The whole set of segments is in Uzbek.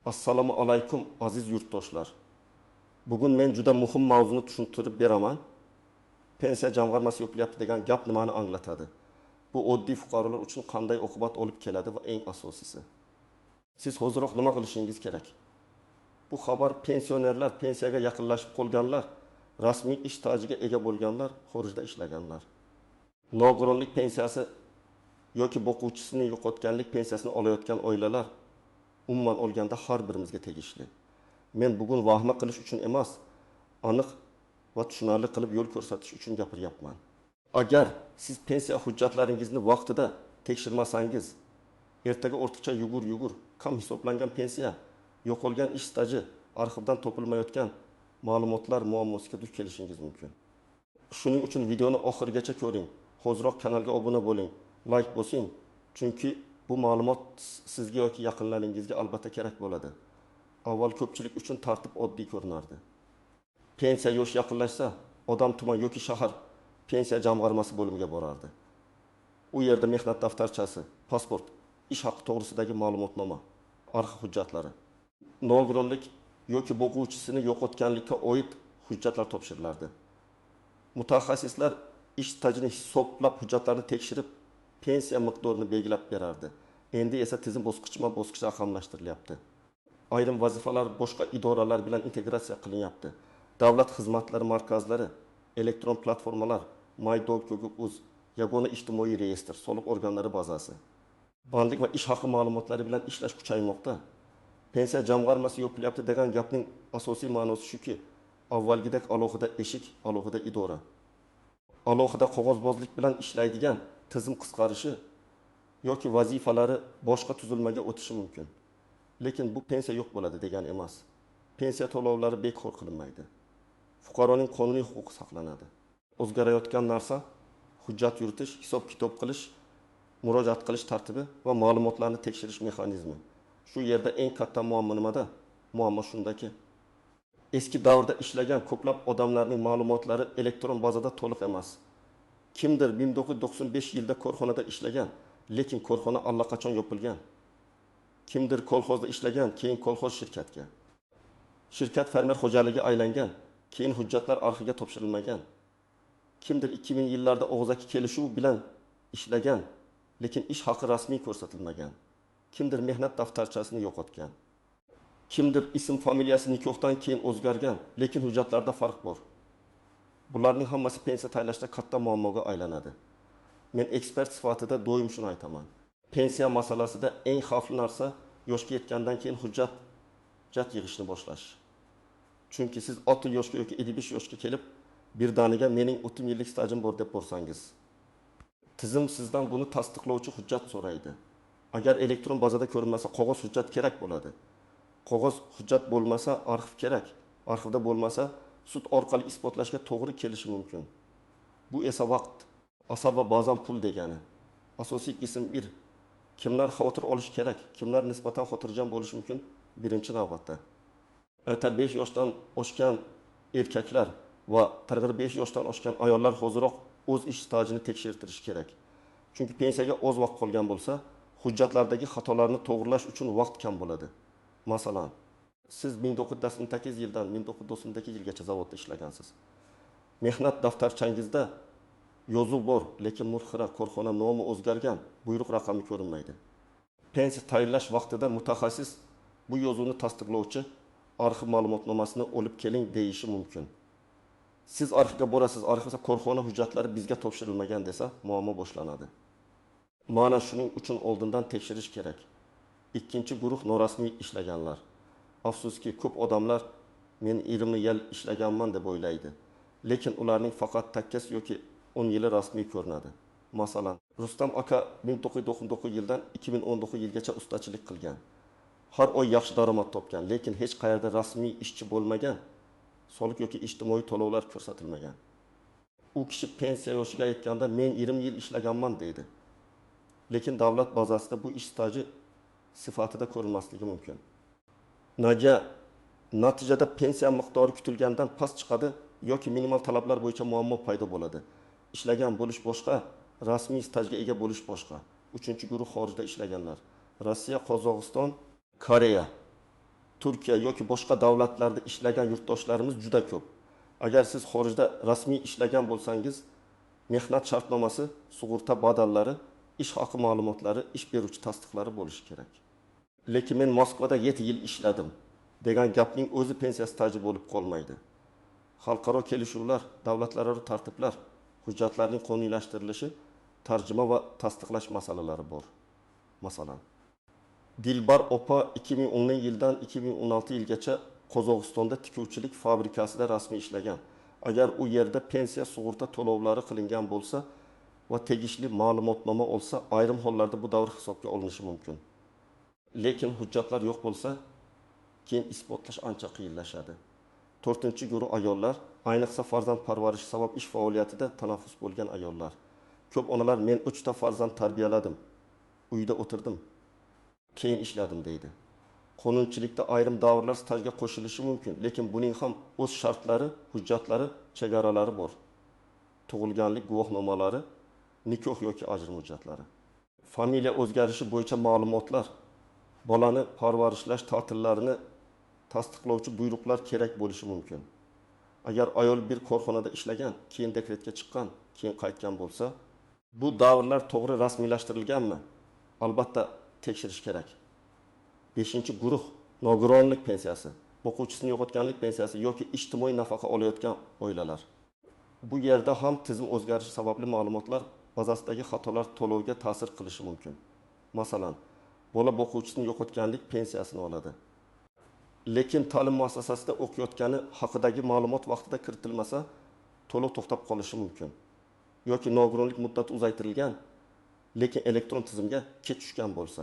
Assalomu alaykum aziz yurtdoshlar. Bugun men juda muhim mavzuni tushuntirib beraman. Pensiya jamg'armasi yopilyapti degan gap nimani anglatadi? Bu oddiy fuqarolar uchun qanday oqibat olib keladi va eng asosiysi. Siz hozirroq nima qilishingiz kerak? Bu xabar pensionerlar, pensiyaga yaqinlashib qolganlar, rasmiy ish stajiga ega bo'lganlar, xorijda ishlaganlar. Nogironlik pensiyasi yoki boquvchisini yo'qotganlik pensiyasini olayotgan oilalar umuman olganda har birimizga tegishli. Men bugun vahma qilish uchun emas, aniq va tushunarli qilib yo'l ko'rsatish uchun gapiryapman. Agar siz pensiya hujjatlaringizni vaqtida tekshirmasangiz, ertaga ortiqcha yugur, kam hisoblangan pensiya, yo'qolgan ish staji, arxivdan topilmayotgan ma'lumotlar muammosiga duch kelishingiz mumkin. Shuning uchun videoni oxirigacha ko'ring. Hozirroq kanalga obuna bo'ling, like bosing, chunki bu ma'lumot sizga yoki yaqinlaringizga albatta kerak bo'ladi. Avval ko'pchilik uchun tartib oddiy ko'rinardi. Pensiya yosh yaqinlashsa, odam tuman yoki shahar pensiya jamg'armasi bo'limiga borardi. U yerda mehnat daftarchasi, pasport, ish haqi to'g'risidagi ma'lumotnoma, arxiv hujjatlari, nogironlik yoki boquvchisini yo'qotganlikka oid hujjatlar topshirilardi. Mutaxassislar ish stajini hisoblab hujjatlarni tekshirib, pensiya miqdorini belgilab berardi. Endi esa tizim bosqichma-bosqich raqamlashtirilyapti. Ayrim vazifalar boshqa idoralar bilan integratsiya qilinyapti. Davlat xizmatlari markazlari, elektron platformalar, My.Gov.uz, yagona ijtimoiy reyestr, soliq organlari bazasi, bandlik va ish haqi ma'lumotlari bilan ishlash kuchaymoqda. Pensiya jamg'armasi yopilyapti degan gapning asosiy ma'nosi shuki, avvalgidek alohida eshik, alohida idora, alohida qog'ozbozlik bilan ishlaydigan tizim qisqarishi yoki vazifalari boshqa tuzilmaga o'tishi mumkin. Lekin bu pensiya yo'q bo'ladi degani emas. Pensiya to'lovlari bekor qilinmaydi. Fuqaroning qonuniy huquqi saqlanadi. O'zgarayotgan narsa hujjat yuritish, hisob-kitob qilish, murojaat qilish tartibi va ma'lumotlarni tekshirish mexanizmi. Shu yerda eng katta muammo nimada? Muammo shundaki, eski davrda ishlagan ko'plab odamlarning ma'lumotlari elektron bazada to'liq emas. Kimdir 1995 yilda korxonada ishlagan, lekin korxona allaqachon yopilgan. Kimdir kolxozda ishlagan, keyin kolxoz shirkatga. Shirkat fermer xo'jaligiga aylangan, keyin hujjatlar arxivga topshirilmagan. Kimdir 2000 yillarda og'zaki kelishuv bilan ishlagan, lekin ish haqi rasmiy ko'rsatilmagan. Kimdir mehnat daftarchasini yo'qotgan. Kimdir ism familiyasi nikohdan keyin o'zgargan, lekin hujjatlarda farq bor. Bularning hammasi pensiya tayinlashda katta muammoga aylanadi. Men ekspert sifatida doim shuni aytaman. Pensiya masalasida eng xavfli narsa yoshga yetgandan keyin hujjat yig'ishni boshlash. Chunki siz 60 yoshga yoki 55 yoshga kelib, birdaniga mening 30 yillik stajim bor deb borsangiz, tizim sizdan buni tasdiqlovchi hujjat so'raydi. Agar elektron bazada ko'rinmasa, qog'oz hujjat kerak bo'ladi. Qog'oz hujjat bo'lmasa, arxiv kerak. Arxivda bo'lmasa, sud orqali isbotlashga to'g'ri kelishi mumkin. Bu esa vaqt, asab va ba'zan pul degani. Asosiy qism 1. Kimlar xavotir olish kerak? Kimlar nisbatan xotirjam bo'lishi mumkin? Birinchi navbatda 5 yoshdan oshgan erkaklar va 45 yoshdan oshgan ayollar hozirroq o'z ish stajini tekshirtirish kerak. Chunki pensiyaga oz vaqt qolgan bo'lsa, hujjatlardagi xatolarni to'g'rilash uchun vaqt kam bo'ladi. Masalan, siz 1998 yildan 1998 yilgacha zavodda ishlagansiz. Mehnat daftarchangizda yozuv bor, lekin murxira, korxona nomi o'zgargan, buyruq raqami ko'rinmaydi. Pensiya tayinlash vaqtida mutaxassis bu yozuvni tasdiqlovchi arxiv ma'lumotnomasini olib keling deyishi mumkin. Siz arxivga borasiz, arxivda korxona hujjatlari bizga topshirilmagan desa, muammo boshlanadi. Mana shuning uchun oldindan tekshirish kerak. Ikkinchi guruh norasmiy ishlaganlar. Afsuski, ko'p odamlar men 20 yil ishlaganman deb o'ylaydi. Lekin ularning faqat takkas yoki 10 yili rasmiy ko'rinadi. Masalan, Rustam aka 1999 yildan 2019 yilgacha ustachilik qilgan. Har oy yaxshi daromad topgan, lekin hech qayerda rasmiy ishchi bo'lmagan, soliq yoki ijtimoiy to'lovlar ko'rsatilmagan. U kishi pensiya yoshiga yetganda men 20 yil ishlaganman deydi. Lekin davlat bazasida bu ish staji sifatida ko'rilmasligi mumkin. Natijada pensiya miqdori kutilgandan past chiqadi yoki minimal talablar bo'yicha muammo paydo bo'ladi. Ishlagan bo'lish boshqa, rasmiy stajga ega bo'lish boshqa. Uchinchi guruh xorijda ishlaganlar. Rossiya, Qozog'iston, Koreya. Turkiya yoki boshqa davlatlarda ishlagan yurtdoshlarimiz juda ko'p. Agar siz xorijda rasmiy ishlagan bo'lsangiz, mehnat shartnomasi, sug'urta badallari, ish haqi ma'lumotlari, ish beruvchi tasdiqlari bo'lishi kerak. Lekin men Moskvada 7 yil ishladim degan gapning o'zi pensiya staji bo'lib qolmaydi. Xalqaro kelishuvlar, davlatlararo tartiblar, hujjatlarning qonuniylashtirilishi, tarjima va tasdiqlash masalalari bor. Masalan, Dilbar opa 2010-yildan 2016 yilgacha Qozog'istonda tikuvchilik fabrikasida rasmiy ishlagan. Agar u yerda pensiya sug'urta to'lovlari qilingan bo'lsa va tegishli ma'lumotnoma olsa, ayrim hollarda bu davr hisobga olinishi mumkin. Lekin hujjatlar yo'q bo'lsa, keyin isbotlash ancha qiyinlashadi. 4-guruh ayollar, ayniqsa farzand parvarishi sabab ish faoliyatida tanaffus bo'lgan ayollar. Ko'p onalar men 3 ta farzand tarbiyaladim, uyda o'tirdim, keyin ishladim deydi. Qonunchilikda ayrim davrlar stajga qo'shilishi mumkin, lekin buning ham o'z shartlari, hujjatlari, chegaralari bor. Tug'ilganlik guvohnomalari, nikoh yoki ajrim hujjatlari. Familiya o'zgarishi bo'yicha ma'lumotlar, bolani parvarishlash ta'tillarini tasdiqlovchi buyruqlar kerak bo'lishi mumkin. Agar ayol bir korxonada ishlagan, keyin dekretga chiqqan, keyin qaytgan bo'lsa, bu davrlar to'g'ri rasmiylashtirilganmi? Albatta tekshirish kerak. 5-guruh nogironlik pensiyasi, o'quvchisini yo'qotganlik pensiyasi yoki ijtimoiy nafaqa olayotgan oilalar. Bu yerda ham tizim o'zgarishi sababli ma'lumotlar bazasidagi xatolar to'lovga ta'sir qilishi mumkin. Masalan, bola o'quvchisini yo'qotganlik pensiyasini oladi. Lekin ta'lim muassasasida o'qiyotgani haqidagi ma'lumot vaqtida kiritilmasa, to'lov to'xtab qolishi mumkin. Yoki nogironlik muddati uzaytirilgan, lekin elektron tizimga kech tushgan bo'lsa,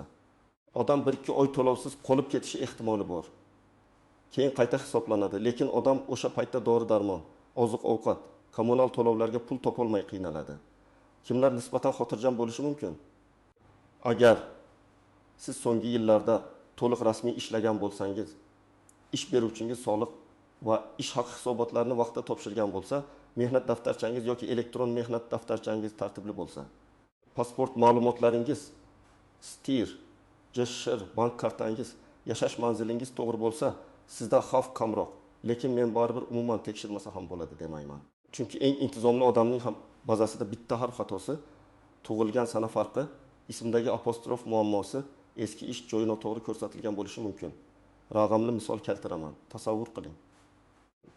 odam 1-2 oy to'lovsiz qolib ketishi ehtimoli bor. Keyin qayta hisoblanadi, lekin odam o'sha paytda dori-darmon, oziq-ovqat, kommunal to'lovlarga pul topolmay qiynaladi. Kimlar nisbatan xotirjam bo'lishi mumkin? Agar siz so'nggi yillarda to'liq rasmiy ishlagan bo'lsangiz, ish beruvchingiz soliq va ish haqi hisobotlarini vaqtida topshirgan bo'lsa, mehnat daftarchangiz yoki elektron mehnat daftarchangiz tartibli bo'lsa, pasport ma'lumotlaringiz, STIR, JSHR, bank kartangiz, yashash manzilingiz to'g'ri bo'lsa, sizda xavf kamroq. Lekin men baribir umuman tekshirmasa ham bo'ladi demayman. Chunki eng intizomli odamning ham bazasida bitta harf xatosi, tug'ilgan sana farqi, ismdagi apostrof muammosi, eski ish joyi noto'g'ri ko'rsatilgan bo'lishi mumkin. Raqamli misol keltiraman. Tasavvur qiling.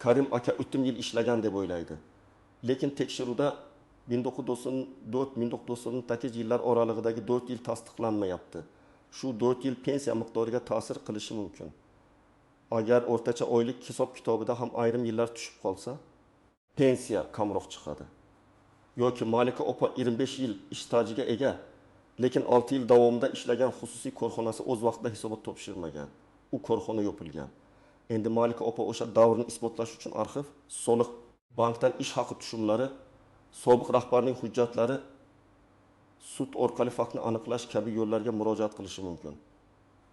Karim aka 3 yil ishlagan deb o'ylaydi. Lekin tekshiruvda 1994-1998 yillar oralig'idagi 4 yil tasdiqlanmayapti. Shu 4 yil pensiya miqdoriga ta'sir qilishi mumkin. Agar o'rtacha oylik hisob-kitobida ham ayrim yillar tushib qolsa, pensiya kamroq chiqadi. Yoki Malika opa 25 yil ish stajiga ega, lekin 6 yil davomida ishlagan xususiy korxonasi o'z vaqtida hisobot topshirmagan. U korxona yopilgan. Endi Malika opa o'sha davrni isbotlash uchun arxiv, soliq, bankdan ish haqi tushumlari, sobiq rahbarning hujjatlari, sud orqali faktni aniqlash kabi yo'llarga murojaat qilishi mumkin.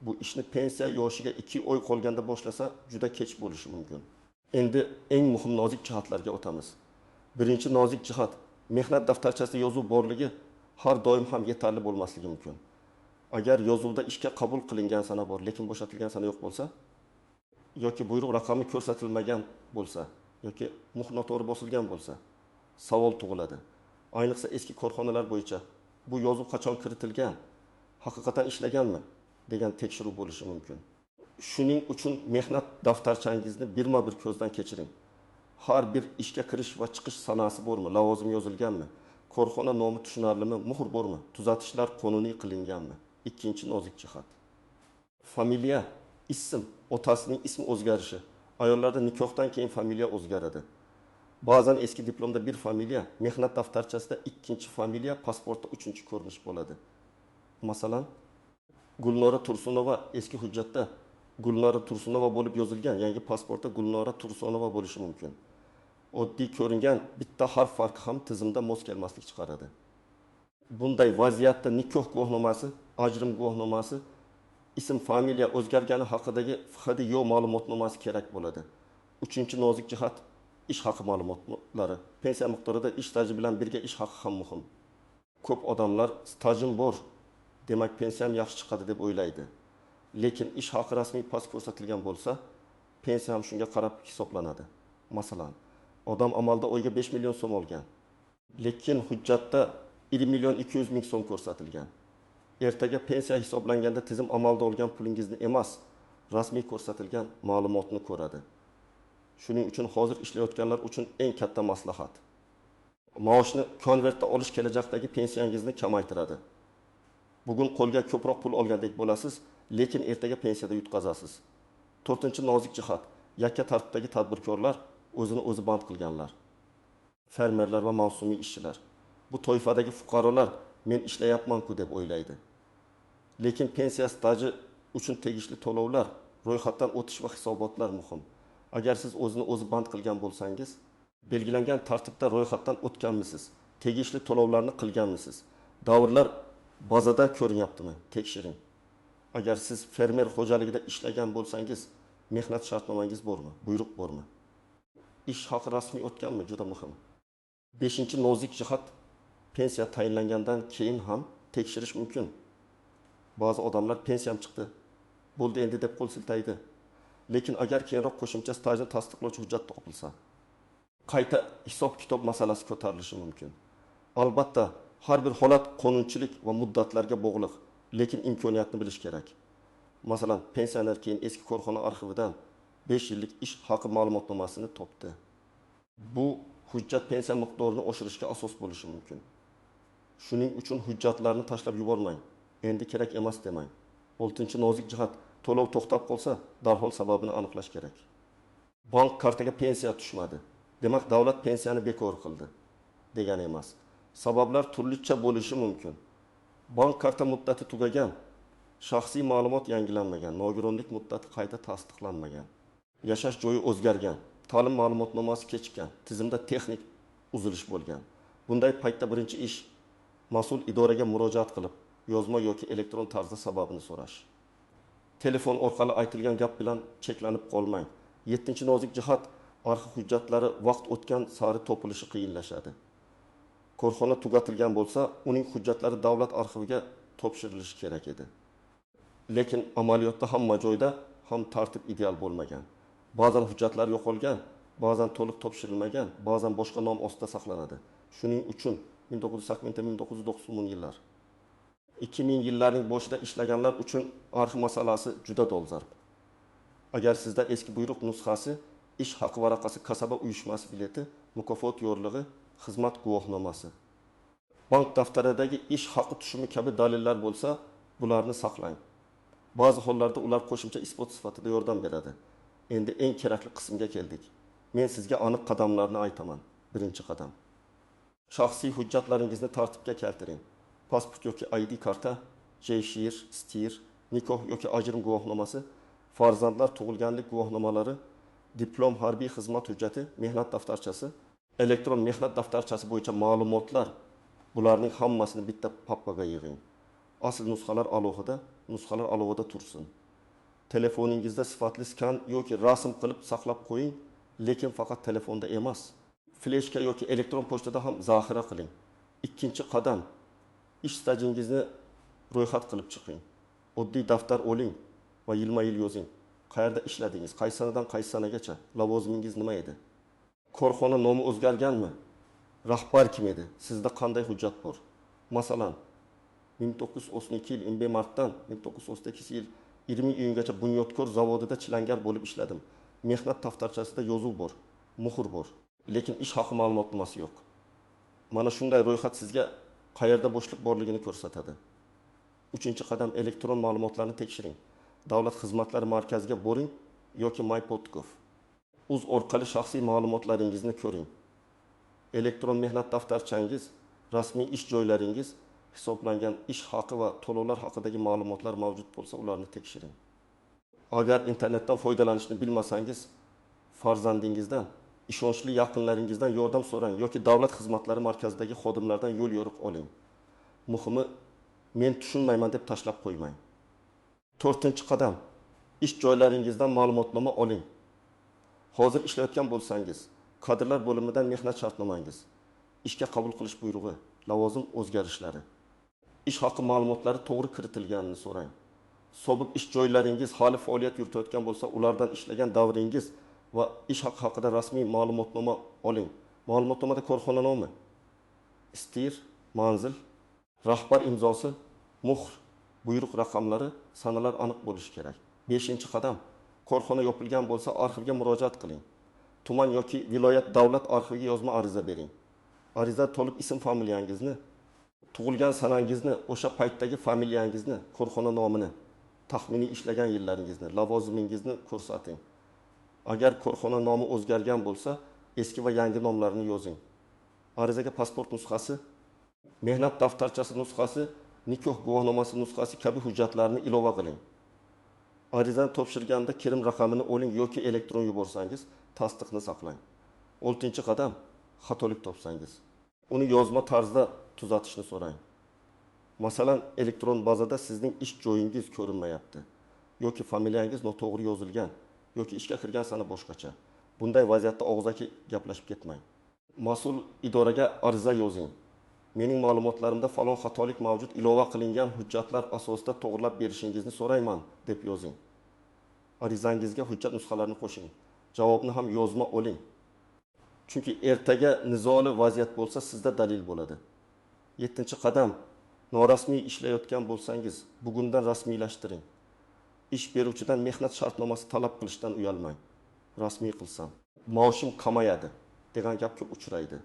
Bu ishni pensiya yoshiga 2 oy qolganda boshlasa, juda kech bo'lishi mumkin. Endi eng muhim nozik jihatlarga o'tamiz. Birinchi nozik jihat, mehnat daftarchasida yozuv borligi har doim ham yetarli bo'lmasligi mumkin. Agar yozuvda ishga qabul qilingan sana bor, lekin bo'shatilgan sana yo'q bo'lsa, yoki buyruq raqami ko'rsatilmagan bo'lsa, yoki muhr noto'g'ri bosilgan bo'lsa, savol tug'iladi. Ayniqsa eski korxonalar bo'yicha bu yozuv qachon kiritilgan, haqiqatan ishlaganmi degan tekshiruv bo'lishi mumkin. Shuning uchun mehnat daftarchangizni birma-bir ko'zdan kechiring. Har bir ishga kirish va chiqish sanasi bormi, lavozim yozilganmi, korxona nomi tushunarlimi, muhr bormi, tuzatishlar qonuniy qilinganmi? Ikkinchi nozik jihat. Familiya, ism, otasining ismi o'zgarishi. Ayollarda nikohdan keyin familiya o'zgaradi. Ba'zan eski diplomda bir familiya, mehnat daftarchasida ikkinchi familiya, pasportda 3-ko'rinish bo'ladi. Masalan, Gulnora Tursunova eski hujjatda Gulnora Tursunova bo'lib yozilgan, yangi pasportda Gulnora Tursonova bo'lishi mumkin. Oddiy ko'ringan bitta harf farqi ham tizimda mos kelmaslik chiqaradi. Bunday vaziyatda nikoh guvohnomasi, ajrim guvohnomasi, ism, familiya o'zgargani haqidagi FHDYO ma'lumotnomasi kerak bo'ladi. 3-nozik jihat, ish haqi ma'lumotlari. Pensiya miqdorida ish staji bilan birga ish haqi ham muhim. Ko'p odamlar stajim bor, demak pensiyam yaxshi chiqadi deb o'ylaydi. lekin ish haqi rasmiy past ko'rsatilgan bo'lsa, pensiya ham shunga qarab hisoblanadi. Masalan, odam amalda oyga 5 million so'm olgan, lekin hujjatda 1 million 200 ming so'm ko'rsatilgan. Ertaga pensiya hisoblanganda tizim amalda olgan pulingizni emas, rasmiy ko'rsatilgan ma'lumotni ko'radi. Shuning uchun hozir ishlayotganlar uchun eng katta maslahat: maoshni konvertda olish kelajakdagi pensiyangizni kamaytiradi. Bugun qo'lga ko'proq pul olgandek bo'lasiz, lekin ertaga pensiyada yutqazasiz. 4-nozik jihat: yakka tartibdagi tadbirkorlar, o'zini o'zi band qilganlar, fermerlar va mavsumiy ishchilar. Bu toifadagi fuqarolar men ishlayapman-ku deb o'ylaydi. Lekin pensiya staji uchun tegishli to'lovlar, ro'yxatdan o'tish va hisobotlar muhim. Agar siz o'zini o'zi band qilgan bo'lsangiz, belgilangan tartibda ro'yxatdan o'tganmisiz, tegishli to'lovlarni qilganmisiz, davrlar bazada ko'rinyaptimi? Tekshiring. Agar siz fermer xo'jaligida ishlagan bo'lsangiz, mehnat shartnomangiz bormi? Buyruq bormi? Ish haqi rasmiy o'tganmi? Juda muhim. 5-nozik jihat: pensiya tayinlangandan keyin ham tekshirish mumkin. Ba'zi odamlar pensiyam chiqdi, bo'ldi endi deb qo'l siltaydi. Lekin agar keyinroq qo'shimcha stajni tasdiqlovchi hujjat topilsa, qayta hisob-kitob masalasi ko'tarilishi mumkin. Albatta, har bir holat qonunchilik va muddatlarga bog'liq, lekin imkoniyatni bilish kerak. Masalan, pensiyadan keyin eski korxona arxividan 5 yillik ish haqi ma'lumotnomasini topdi. Bu hujjat pensiya miqdorini oshirishga asos bo'lishi mumkin. Shuning uchun hujjatlarni tashlab yubormang. Endi kerak emas demang. 6-nozik jihat: to'lov to'xtab qolsa, darhol sababini aniqlash kerak. Bank kartaga pensiya tushmadi, demak davlat pensiyani bekor qildi degani emas. Sabablar turlicha bo'lishi mumkin. Bank karta muddati tugagan, shaxsiy ma'lumot yangilanmagan, nogironlik muddati qayta tasdiqlanmagan, yashash joyi o'zgargan, ta'lim ma'lumotnomasi kechikkan, tizimda texnik uzilish bo'lgan. Bunday paytda birinchi ish mas'ul idoraga murojaat qilib, yozma yoki elektron tarzda sababini so'rash. Telefon orqali aytilgan gap bilan cheklanib qolmang. 7-nozik jihat: arxiv hujjatlari vaqt o'tgan sari topilishi qiyinlashadi. Korxona tugatilgan bo'lsa, uning hujjatlari davlat arxiviga topshirilishi kerak edi. Lekin amaliyotda hamma joyda ham tartib ideal bo'lmagan. Ba'zan hujjatlar yo'qolgan, ba'zan to'liq topshirilmagan, ba'zan boshqa nom ostida saqlanadi. Shuning uchun 1980-1990 yillar 2000 yillarning boshida ishlaganlar uchun arxiv masalasi juda dolzarb. Agar sizda eski buyruq nusxasi, ish haqi varaqasi, kasaba uyushmasi bileti, mukofot yorlig'i, xizmat guvohnomasi, bank daftaridagi ish haqi tushumi kabi dalillar bo'lsa, bularni saqlang. Ba'zi hollarda ular qo'shimcha isbot sifatida yordam beradi. Endi eng kerakli qismga keldik. Men sizga aniq qadamlarni aytaman. Birinchi qadam: shaxsiy hujjatlaringizni tartibga keltiring. Pasport yoki ID karta, J-shir, stir, nikoh yoki ajrim guvohnomasi, farzandlar tug'ilganlik guvohnomalari, diplom, harbiy xizmat hujjati, mehnat daftarchasi, elektron mehnat daftarchasi bo'yicha ma'lumotlar, bularning hammasini bitta papkaga yig'ing. Asl nusxalar alohida tursin. Telefoningizda sifatli skan yoki rasm qilib saqlab qo'ying, lekin faqat telefonda emas, fleshka yoki elektron pochtada ham zaxira qiling. Ikkinchi qadam: ish stajingizni ro'yxat qilib chiqing. Oddiy daftar oling va yilma-yil yozing. Qayerda ishladingiz? Qaysi sanadan qaysi sanagacha? Lavozimingiz nima edi? Korxona nomi o'zgarganmi? Rahbar kim edi? Sizda qanday hujjat bor? Masalan, 1932 yil 20 martdan 1938 yil 20 iyungacha Bunyodkor zavodida chilangar bo'lib ishladim. Mehnat daftarchasida yozuv bor, muhr bor, lekin ish haqi ma'lumotnomasi yo'q. Mana shunday ro'yxat sizga qayerda bo'shliq borligini ko'rsatadi. 3-qadam: elektron ma'lumotlarni tekshiring. Davlat xizmatlari markaziga boring yoki MyPodgov. Uz orqali shaxsiy ma'lumotlaringizni ko'ring. Elektron mehnat daftarchangiz, rasmiy ish joylaringiz, hisoblangan ish haqi va to'lovlar haqidagi ma'lumotlar mavjud bo'lsa, ularni tekshiring. Agar internetdan foydalanishni bilmasangiz, farzandingizdan, ishonchli yaqinlaringizdan yordam so'rang yoki davlat xizmatlari markazidagi xodimlardan yo'l yo'riq oling. Muhimi, men tushunmayman deb tashlab qo'ymang. 4-qadam: ish joylaringizdan ma'lumotnoma oling. Hozir ishlayotgan bo'lsangiz, kadrlar bo'limidan mehnat shartnomangiz, ishga qabul qilish buyrug'i, lavozim o'zgarishlari, ish haqi ma'lumotlari to'g'ri kiritilganini so'rang. sobiq ish joylaringiz hali faoliyat yuritayotgan bo'lsa, ulardan ishlagan davringiz va ish haqi haqida rasmiy ma'lumotnoma oling. Ma'lumotnomada korxona nomi, istir, manzil, rahbar imzosi, muhr, buyruq raqamlari, sanalar aniq bo'lishi kerak. 5-qadam, korxona yopilgan bo'lsa, arxivga murojaat qiling. Tuman yoki viloyat davlat arxiviga yozma ariza bering. Ariza to'liq ism familiyangizni, tug'ilgan sanangizni, o'sha paytdagi familiyangizni, korxona nomini, taxminiy ishlagan yillaringizni, lavozimingizni ko'rsating. Agar korxona nomi o'zgargan bo'lsa, eski va yangi nomlarini yozing. Arizaga pasport nusxasi, mehnat daftarchasi nusxasi, nikoh guvohnomasi nusxasi kabi hujjatlarni ilova qiling. Arizani topshirganda kirim raqamini oling yoki elektron yuborsangiz, tasdiqni saqlang. 6-qadam, xatolik topsangiz, uni yozma tarzda tuzatishni so'rang. Masalan, elektron bazada sizning ish joyingiz ko'rinmayapti yoki familiyangiz noto'g'ri yozilgan yoki ishga kirgan sana boshqacha. Bunday vaziyatda og'zaki gaplashib ketmang. Mas'ul idoraga ariza yozing. Mening ma'lumotlarimda falon xatolik mavjud, ilova qilingan hujjatlar asosida to'g'rilab berishingizni so'rayman deb yozing. Arizangizga hujjat nusxalarini qo'shing. Javobni ham yozma oling. Chunki ertaga nizoli vaziyat bo'lsa, sizda dalil bo'ladi. 7-qadam, norasmiy ishlayotgan bo'lsangiz, bugundan rasmiylashtiring. Ish beruvchidan mehnat shartnomasi talab qilishdan uyalmang. Rasmiy qilsam, maoshim kamayadi degan gap ko'p uchraydi.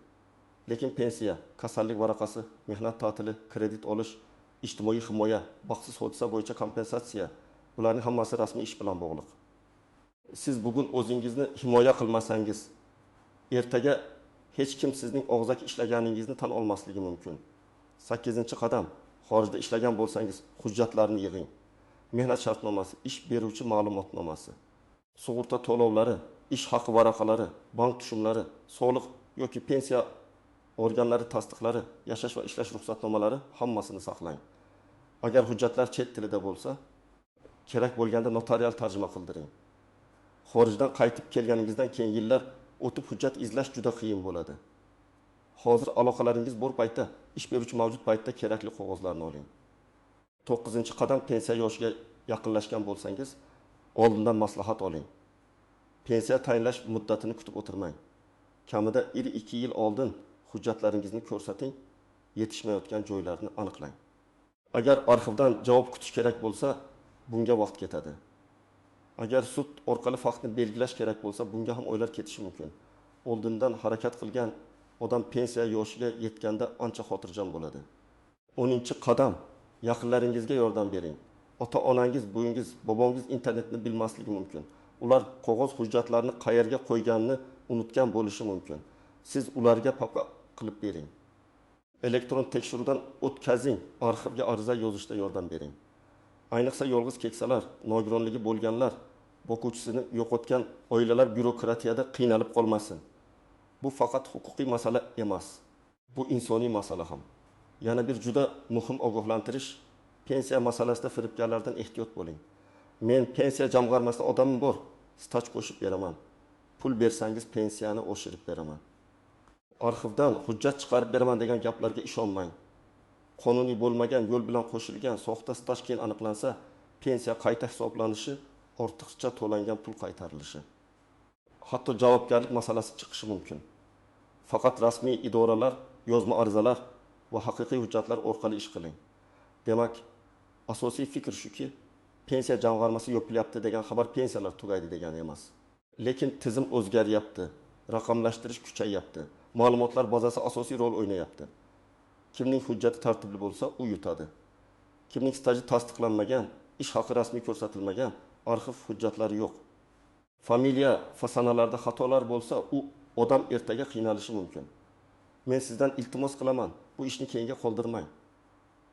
Lekin pensiya, kasallik varaqasi, mehnat ta'tili, kredit olish, ijtimoiy himoya, baxtsiz hodisa bo'yicha kompensatsiya, bularning hammasi rasmiy ish bilan bog'liq. Siz bugun o'zingizni himoya qilmasangiz, ertaga hech kim sizning og'zaki ishlaganingizni tan olmasligi mumkin. 8-qadam, xorijda ishlagan bo'lsangiz, hujjatlarni yig'ing. Mehnat shartnomasi, ish beruvchi ma'lumotnomasi, sug'urta to'lovlari, ish haqi varaqalari, bank tushumlari, soliq yoki pensiya organlari tasdiqlari, yashash va ishlash ruxsatnomalari hammasini saqlang. Agar hujjatlar chet tilida bo'lsa, kerak bo'lganda notarial tarjima qildiring. Xorijdan qaytib kelganingizdan keyin yillar o'tib hujjat izlash juda qiyin bo'ladi. Hozir aloqalaringiz bor paytda, ish beruvchi mavjud paytda kerakli qog'ozlarni oling. 9-qadam, pensiya yoshiga yaqinlashgan bo'lsangiz, oldindan maslahat oling. Pensiya tayinlash muddatini kutib o'tirmang. Kamida 2 yil oldin hujjatlaringizni ko'rsating, yetishmayotgan joylarni aniqlang. Agar arxivdan javob kutish kerak bo'lsa, bunga vaqt ketadi. Agar sud orqali faktni belgilash kerak bo'lsa, bunga ham oylar ketishi mumkin. Oldindan harakat qilgan odam pensiya yoshiga yetganda ancha xotirjam bo'ladi. 10-qadam, yaqinlaringizga yordam bering. Ota-onangiz, buvingizbobongiz internetni bilmasligi mumkin. Ular qog'oz hujjatlarni qayerga qo'yganini unutgan bo'lishi mumkin. Siz ularga papka qilib bering. Elektron tekshiruvdan o'tkazing, arxivga ariza yozishda yordam bering. Ayniqsa yolg'iz keksalar, nogironligi bo'lganlar, boquvchisini yo'qotgan oilalar byurokratiyada qiynalib qolmasin. Bu faqat huquqiy masala emas, bu insoniy masala ham. Yana bir juda muhim ogohlantirish, pensiya masalasida firibgarlardan ehtiyot bo'ling. Men pensiya jamg'armasida odamim bor, staj qo'shib beraman. Pul bersangiz pensiyani oshirib beraman. Arxivdan hujjat chiqarib beraman degan gaplarga ishonmang. Qonuniy bo'lmagan yo'l bilan qo'shilgan soxta staj keyin aniqlansa, pensiya qayta hisoblanishi, ortiqcha to'langan pul qaytarilishi. Hatto javobgarlik masalasi chiqishi mumkin. Faqat rasmiy idoralar, yozma arizalar va haqiqiy hujjatlar orqali ish qiling. Demak, asosiy fikr shuki, pensiya jamg'armasi yopilyapti degan xabar pensiyalar tugaydi degani emas. Lekin tizim o'zgaryapti, raqamlashtirish kuchayyapti, ma'lumotlar bazasi asosiy rol o'ynayapti. Kimning hujjati tartibli bo'lsa, u yutadi. Kimning staji tasdiqlanmagan, ish haqi rasmiy ko'rsatilmagan, arxiv hujjatlari yo'q. Familiya fasanalarda xatolar bo'lsa, u odam ertaga qiynalishi mumkin. Men sizdan iltimos qilaman, bu ishni keyinga qoldirmang.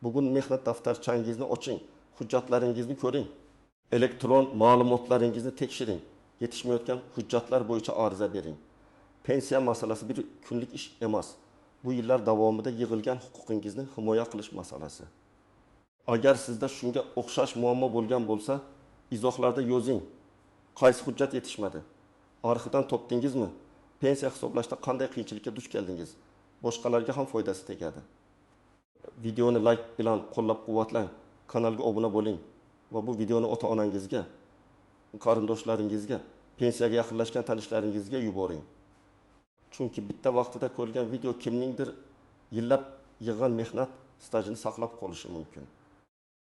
Bugun mehnat daftarchangizni oching, hujjatlaringizni ko'ring. Elektron ma'lumotlaringizni tekshiring. Yetishmayotgan hujjatlar bo'yicha ariza bering. Pensiya masalasi bir kunlik ish emas. Bu yillar davomida yig'ilgan huquqingizni himoya qilish masalasi. Agar sizda shunga o'xshash muammo bo'lgan bo'lsa, izohlarda yozing. Qaysi hujjat yetishmadi? Arxivdan topdingizmi? Pensiya hisoblashda qanday qiyinchilikka duch keldingiz? Boshqalarga ham foydasi tegadi. Videoni like bilan qo'llab-quvvatlang, kanalga obuna bo'ling. va bu videoni ota-onangizga, qarindoshlaringizga, pensiyaga yaqinlashgan tanishlaringizga yuboring. Chunki bitta vaqtida ko'rgan video kimningdir yillab yig'gan mehnat stajini saqlab qolishi mumkin.